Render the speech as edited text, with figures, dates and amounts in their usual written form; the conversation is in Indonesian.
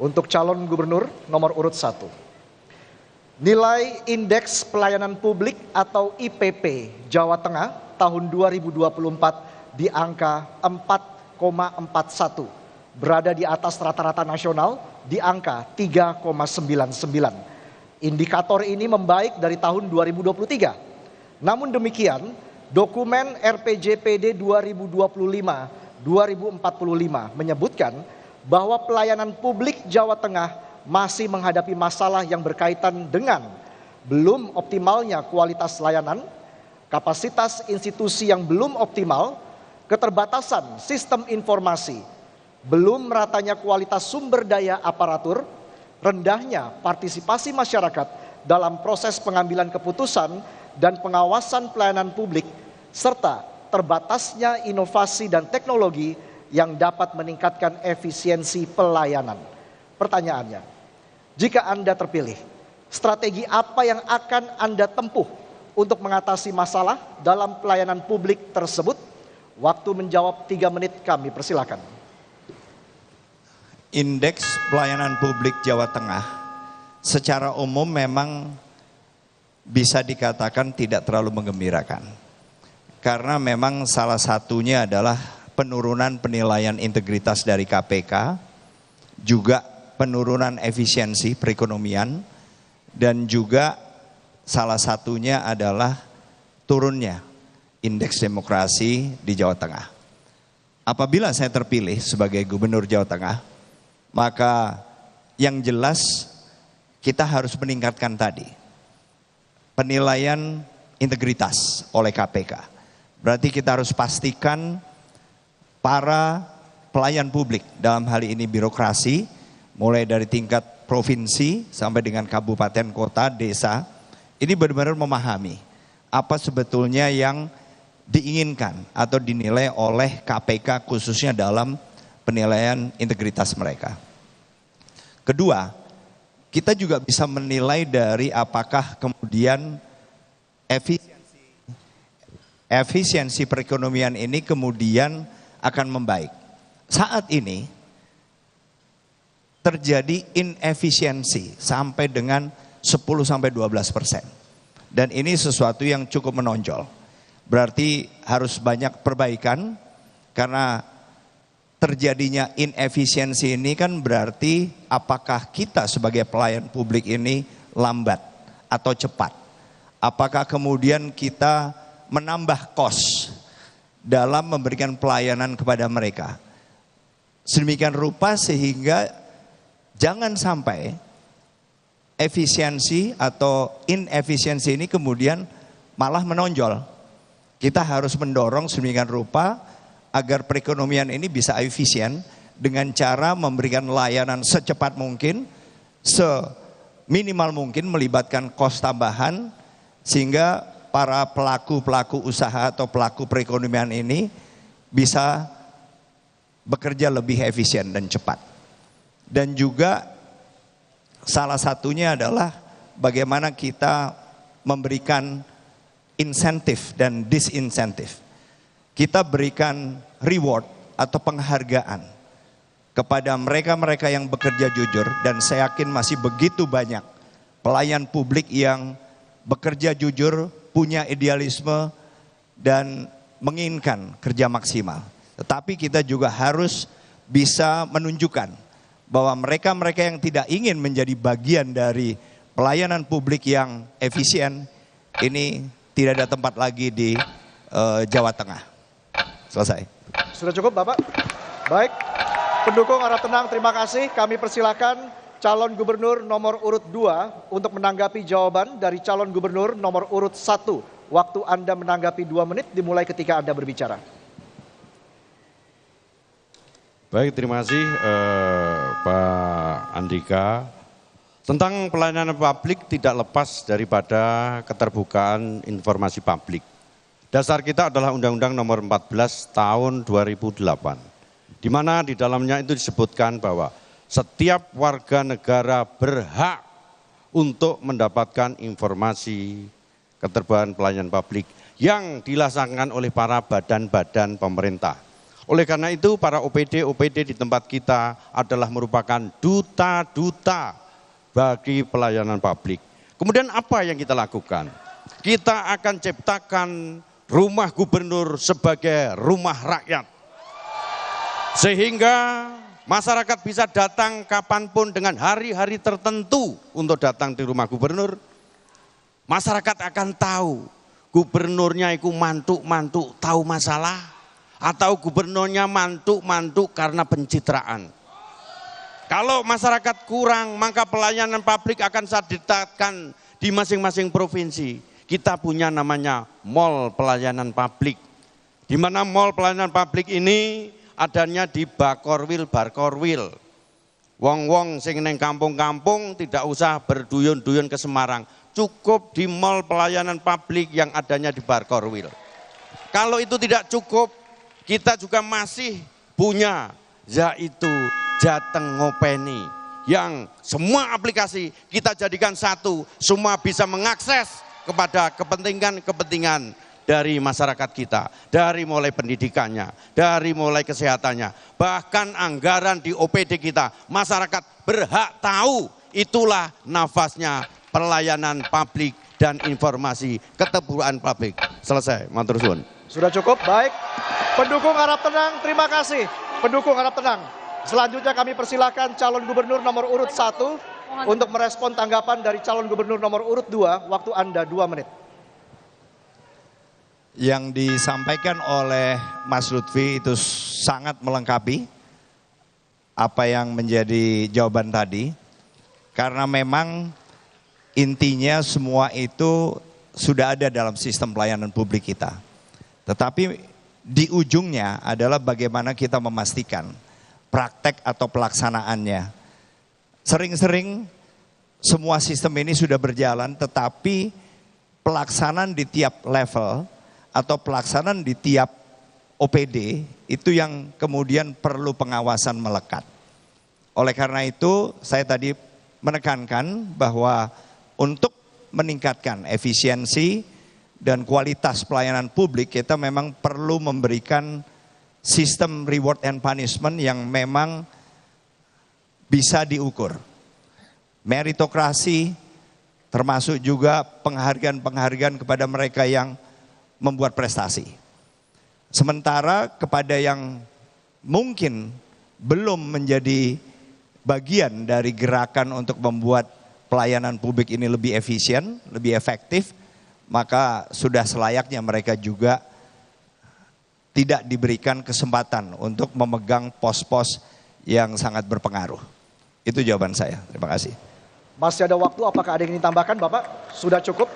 Untuk calon gubernur nomor urut 1. Nilai Indeks Pelayanan Publik atau IPP Jawa Tengah tahun 2024 di angka 4,41, berada di atas rata-rata nasional di angka 3,99. Indikator ini membaik dari tahun 2023. Namun demikian, dokumen RPJPD 2025-2045 menyebutkan bahwa pelayanan publik Jawa Tengah masih menghadapi masalah yang berkaitan dengan belum optimalnya kualitas layanan, kapasitas institusi yang belum optimal, keterbatasan sistem informasi, belum meratanya kualitas sumber daya aparatur, rendahnya partisipasi masyarakat dalam proses pengambilan keputusan dan pengawasan pelayanan publik, serta terbatasnya inovasi dan teknologi yang dapat meningkatkan efisiensi pelayanan. Pertanyaannya, jika Anda terpilih, strategi apa yang akan Anda tempuh untuk mengatasi masalah dalam pelayanan publik tersebut? Waktu menjawab 3 menit, kami persilakan. Indeks Pelayanan Publik Jawa Tengah secara umum memang bisa dikatakan tidak terlalu menggembirakan. Karena memang salah satunya adalah penurunan penilaian integritas dari KPK, juga penurunan efisiensi perekonomian, dan juga salah satunya adalah turunnya indeks demokrasi di Jawa Tengah. Apabila saya terpilih sebagai gubernur Jawa Tengah, maka yang jelas kita harus meningkatkan tadi penilaian integritas oleh KPK. Berarti kita harus pastikan para pelayan publik, dalam hal ini birokrasi, mulai dari tingkat provinsi sampai dengan kabupaten, kota, desa, ini benar-benar memahami apa sebetulnya yang diinginkan atau dinilai oleh KPK khususnya dalam penilaian integritas mereka. Kedua, kita juga bisa menilai dari apakah kemudian efisiensi perekonomian ini kemudian akan membaik. Saat ini terjadi inefisiensi sampai dengan 10-12%. Dan ini sesuatu yang cukup menonjol. Berarti harus banyak perbaikan, karena terjadinya inefisiensi ini kan berarti apakah kita sebagai pelayan publik ini lambat atau cepat. Apakah kemudian kita menambah kos dalam memberikan pelayanan kepada mereka. Sedemikian rupa sehingga jangan sampai efisiensi atau inefisiensi ini kemudian malah menonjol. Kita harus mendorong sedemikian rupa agar perekonomian ini bisa efisien dengan cara memberikan layanan secepat mungkin, seminimal mungkin, melibatkan kos tambahan, sehingga para pelaku usaha atau pelaku perekonomian ini bisa bekerja lebih efisien dan cepat. Dan juga salah satunya adalah bagaimana kita memberikan insentif dan disinsentif. Kita berikan reward atau penghargaan kepada mereka-mereka yang bekerja jujur, dan saya yakin masih begitu banyak pelayan publik yang bekerja jujur, punya idealisme dan menginginkan kerja maksimal. Tetapi kita juga harus bisa menunjukkan bahwa mereka-mereka yang tidak ingin menjadi bagian dari pelayanan publik yang efisien ini tidak ada tempat lagi di Jawa Tengah. Selesai. Sudah cukup Bapak? Baik, pendukung harap tenang, terima kasih. Kami persilakan calon gubernur nomor urut 2 untuk menanggapi jawaban dari calon gubernur nomor urut 1. Waktu Anda menanggapi 2 menit dimulai ketika Anda berbicara. Baik, terima kasih Pak Andika. Tentang pelayanan publik tidak lepas daripada keterbukaan informasi publik. Dasar kita adalah Undang-Undang Nomor 14 Tahun 2008, di mana di dalamnya itu disebutkan bahwa setiap warga negara berhak untuk mendapatkan informasi keterbukaan pelayanan publik yang dilaksanakan oleh para badan-badan pemerintah. Oleh karena itu para OPD di tempat kita adalah merupakan duta-duta bagi pelayanan publik. Kemudian apa yang kita lakukan? Kita akan ciptakan rumah gubernur sebagai rumah rakyat. Sehingga masyarakat bisa datang kapanpun dengan hari-hari tertentu untuk datang di rumah gubernur. Masyarakat akan tahu gubernurnya itu mantuk-mantuk tahu masalah, atau gubernurnya mantuk-mantuk karena pencitraan. Kalau masyarakat kurang, maka pelayanan publik akan saya ditetapkan di masing-masing provinsi. Kita punya namanya mall pelayanan publik. Di mana mall pelayanan publik ini adanya di Bakorwil. Wong-wong sing neng kampung-kampung tidak usah berduyun-duyun ke Semarang. Cukup di mall pelayanan publik yang adanya di Bakorwil. Kalau itu tidak cukup, kita juga masih punya yaitu Jateng Ngopeni, yang semua aplikasi kita jadikan satu, semua bisa mengakses kepada kepentingan-kepentingan dari masyarakat kita, dari mulai pendidikannya, dari mulai kesehatannya, bahkan anggaran di OPD kita, masyarakat berhak tahu. Itulah nafasnya pelayanan publik dan informasi keterbukaan publik. Selesai, matur suwun. Sudah cukup, baik. Pendukung harap tenang, terima kasih. Pendukung harap tenang. Selanjutnya kami persilakan calon gubernur nomor urut 1 untuk merespon tanggapan dari calon gubernur nomor urut 2, waktu Anda 2 menit. Yang disampaikan oleh Mas Lutfi itu sangat melengkapi apa yang menjadi jawaban tadi. Karena memang intinya semua itu sudah ada dalam sistem pelayanan publik kita. Tetapi di ujungnya adalah bagaimana kita memastikan praktek atau pelaksanaannya. Sering-sering semua sistem ini sudah berjalan, tetapi pelaksanaan di tiap level atau pelaksanaan di tiap OPD itu yang kemudian perlu pengawasan melekat. Oleh karena itu saya tadi menekankan bahwa untuk meningkatkan efisiensi dan kualitas pelayanan publik, kita memang perlu memberikan sistem reward and punishment yang memang bisa diukur. Meritokrasi termasuk juga penghargaan-penghargaan kepada mereka yang membuat prestasi. Sementara kepada yang mungkin belum menjadi bagian dari gerakan untuk membuat pelayanan publik ini lebih efisien, lebih efektif, maka sudah selayaknya mereka juga tidak diberikan kesempatan untuk memegang pos-pos yang sangat berpengaruh. Itu jawaban saya. Terima kasih. Masih ada waktu, apakah ada yang ingin ditambahkan Bapak? Sudah cukup?